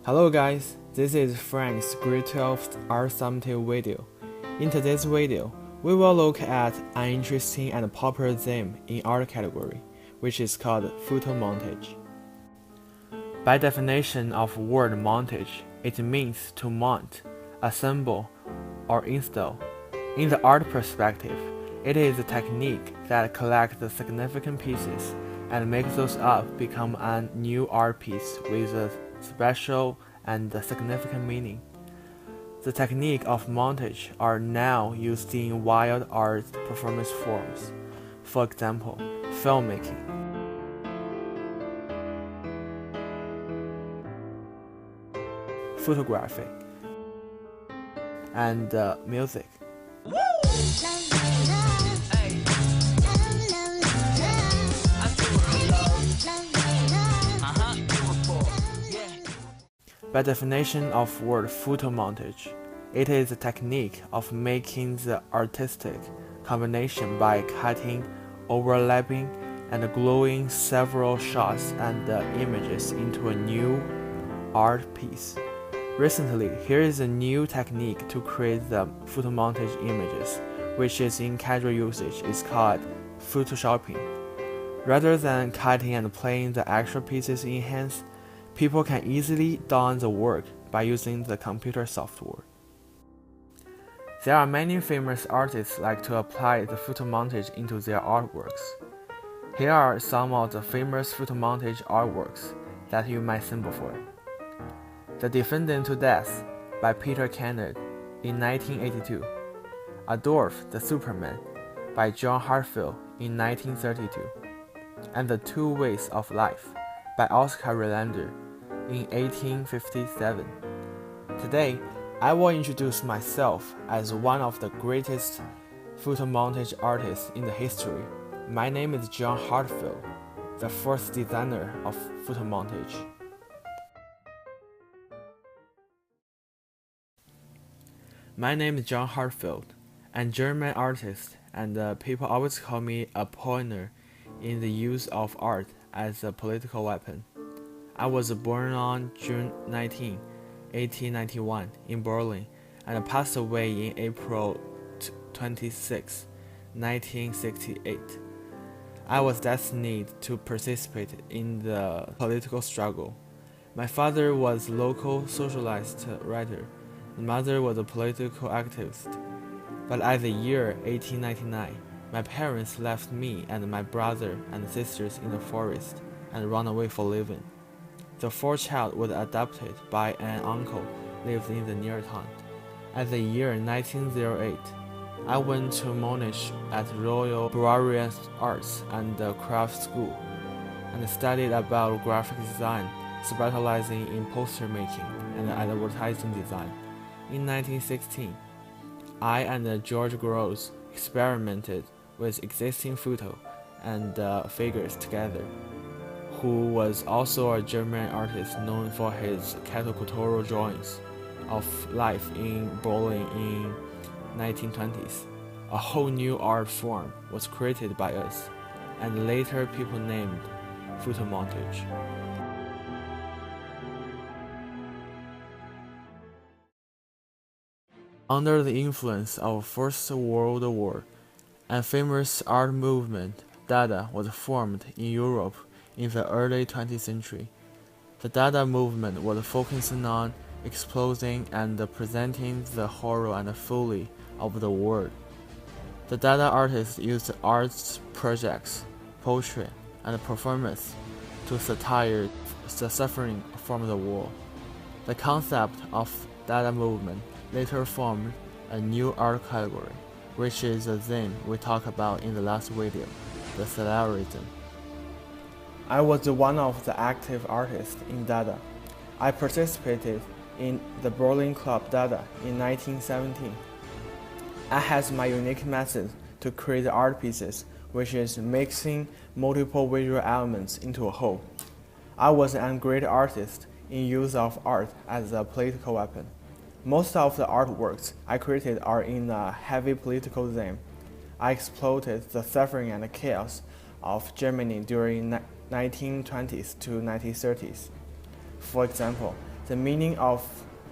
Hello guys, this is Frank's grade 12th art summative video. In today's video, we will look at an interesting and popular theme in art category, which is called photo montage. By definition of word montage, it means to mount, assemble, or install. In the art perspective, it is a technique that collects the significant pieces and makes those up become a new art piece with a special and significant meaning. The technique of montage are now used in wild art performance forms, for example, filmmaking, photography, and music. By definition of word photo montage, it is a technique of making the artistic combination by cutting, overlapping, and gluing several shots and images into a new art piece. Recently, here is a new technique to create the photo montage images, which is in casual usage is called photoshopping. Rather than cutting and playing the actual pieces in hands, people can easily done the work by using the computer software. There are many famous artists like to apply the photo montage into their artworks. Here are some of the famous photo montage artworks that you might seen before. The Defendant to Death by Peter Kennard in 1982. Adolf the Superman by John Hartfield in 1932. And The Two Ways of Life by Oscar Relander in 1857. Today, I will introduce myself as one of the greatest photo montage artists in the history. My name is John Hartfield, the first designer of photo montage. My name is John Hartfield. I'm a German artist, and people always call me a pioneer in the use of art as a political weapon. I was born on June 19, 1891 in Berlin and passed away in April 26, 1968. I was destined to participate in the political struggle. My father was a local socialist writer. My mother was a political activist. But at the year 1899, my parents left me and my brother and sisters in the forest and ran away for living. The fourth child was adopted by an uncle lived in the near town. At the year 1908, I went to Monash at Royal Bavarian Arts and Craft School and studied about graphic design, specializing in poster making and advertising design. In 1916, I and George Gross experimented with existing photo and figures together, who was also a German artist known for his caricatural drawings of life in Berlin in 1920s. A whole new art form was created by us, and later people named photo montage. Under the influence of First World War, a famous art movement, Dada, was formed in Europe in the early 20th century. The Dada movement was focusing on exposing and presenting the horror and folly of the world. The Dada artists used art projects, poetry, and performance to satire the suffering from the war. The concept of Dada movement later formed a new art category, which is the theme we talked about in the last video, the surrealism. I was one of the active artists in Dada. I participated in the Berlin Club Dada in 1917. I had my unique method to create art pieces, which is mixing multiple visual elements into a whole. I was a great artist in use of art as a political weapon. Most of the artworks I created are in a heavy political theme. I exploited the suffering and chaos of Germany during 1920s to 1930s. For example, the meaning of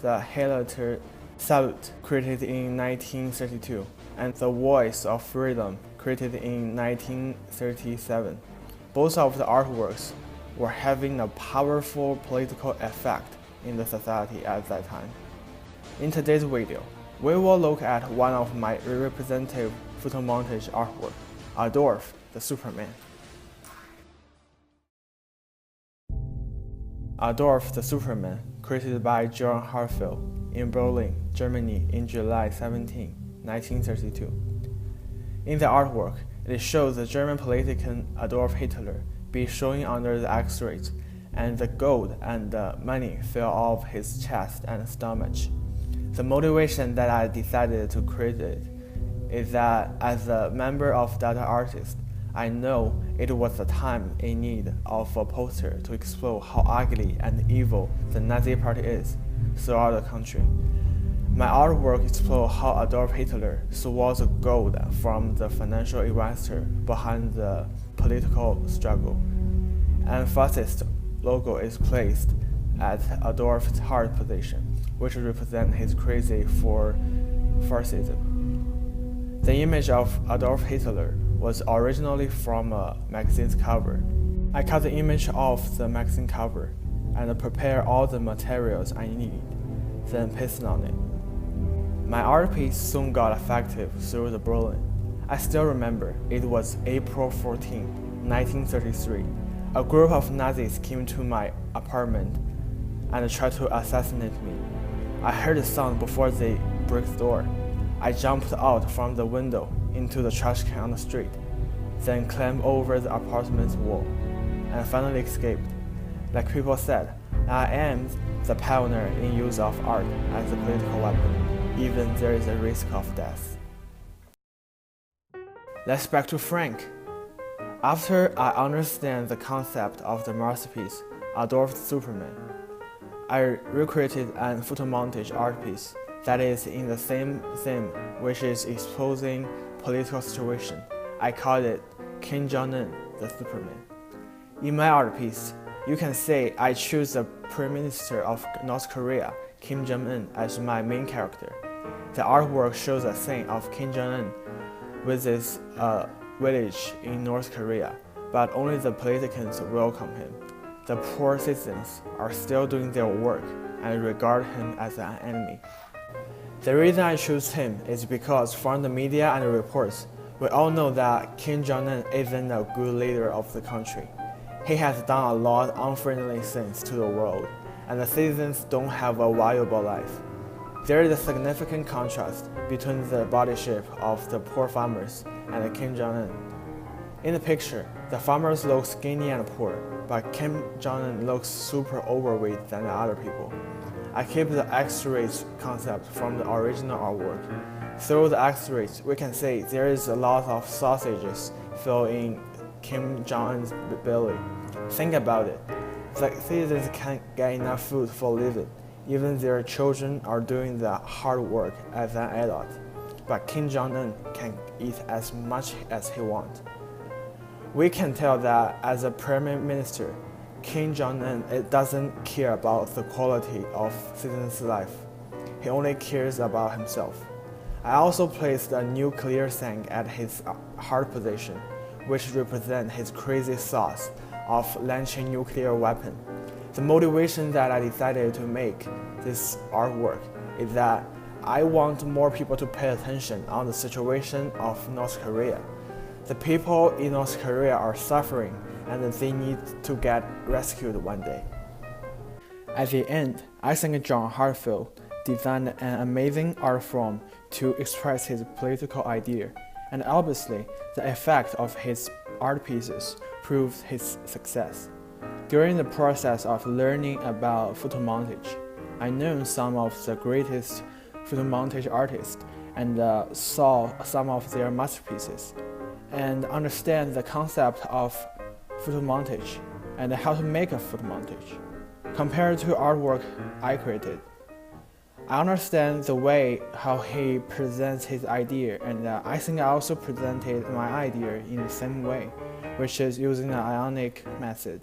the Hitler salute, created in 1932, and the Voice of Freedom, created in 1937. Both of the artworks were having a powerful political effect in the society at that time. In today's video, we will look at one of my representative photomontage artwork, Adolf the Superman. Adolf the Superman, created by John Hartfield in Berlin, Germany in July 17, 1932. In the artwork, it shows the German politician Adolf Hitler be showing under the X-rays, and the gold and the money fell off his chest and stomach. The motivation that I decided to create it is that as a member of data artist, I know it was the time in need of a poster to explore how ugly and evil the Nazi Party is throughout the country. My artwork explores how Adolf Hitler swallows the gold from the financial investor behind the political struggle, and fascist logo is placed at Adolf's heart position, which represents his crazy for fascism. The image of Adolf Hitler was originally from a magazine's cover. I cut the image off the magazine cover and prepared all the materials I need, then pasted on it. My art piece soon got effective through the Berlin. I still remember it was April 14, 1933. A group of Nazis came to my apartment and tried to assassinate me. I heard the sound before they broke the door. I jumped out from the window into the trash can on the street, then climbed over the apartment's wall, and finally escaped. Like people said, I am the pioneer in use of art as a political weapon, even there is a risk of death. Let's back to Frank. After I understand the concept of the masterpiece, Adolf Superman, I recreated an photomontage art piece that is in the same theme, which is exposing political situation. I called it Kim Jong-un, the Superman. In my art piece, you can say I choose the Prime Minister of North Korea, Kim Jong-un, as my main character. The artwork shows a scene of Kim Jong-un visits a village in North Korea, but only the politicians welcome him. The poor citizens are still doing their work and regard him as an enemy. The reason I choose him is because from the media and the reports, we all know that Kim Jong-un isn't a good leader of the country. He has done a lot of unfriendly things to the world, and the citizens don't have a valuable life. There is a significant contrast between the body shape of the poor farmers and Kim Jong-un. In the picture, the farmers look skinny and poor, but Kim Jong-un looks super overweight than the other people. I keep the X-rays concept from the original artwork. Through the X-rays, we can see there is a lot of sausages filled in Kim Jong-un's belly. Think about it. The citizens can't get enough food for living. Even their children are doing the hard work as an adult. But Kim Jong-un can eat as much as he wants. We can tell that as a Prime Minister, Kim Jong-un doesn't care about the quality of citizens' life. He only cares about himself. I also placed a nuclear tank at his heart position, which represents his crazy thoughts of launching nuclear weapon. The motivation that I decided to make this artwork is that I want more people to pay attention on the situation of North Korea. The people in North Korea are suffering and they need to get rescued one day. At the end, I think John Hartfield designed an amazing art form to express his political idea, and obviously the effect of his art pieces proves his success. During the process of learning about photomontage, I knew some of the greatest photomontage artists and saw some of their masterpieces, and understand the concept of photomontage and how to make a photomontage. Compared to artwork I created, I understand the way how he presents his idea, and I think I also presented my idea in the same way, which is using the ionic method.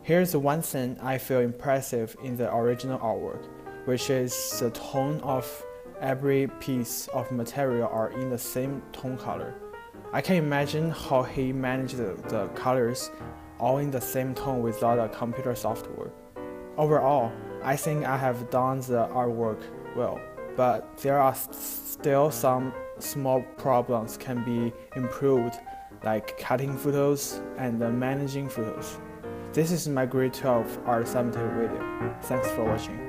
Here's one thing I feel impressive in the original artwork, which is the tone of every piece of material are in the same tone color. I can imagine how he managed the colors all in the same tone without a computer software. Overall, I think I have done the artwork well, but there are still some small problems can be improved, like cutting photos and managing photos. This is my grade 12 art summative video. Thanks for watching.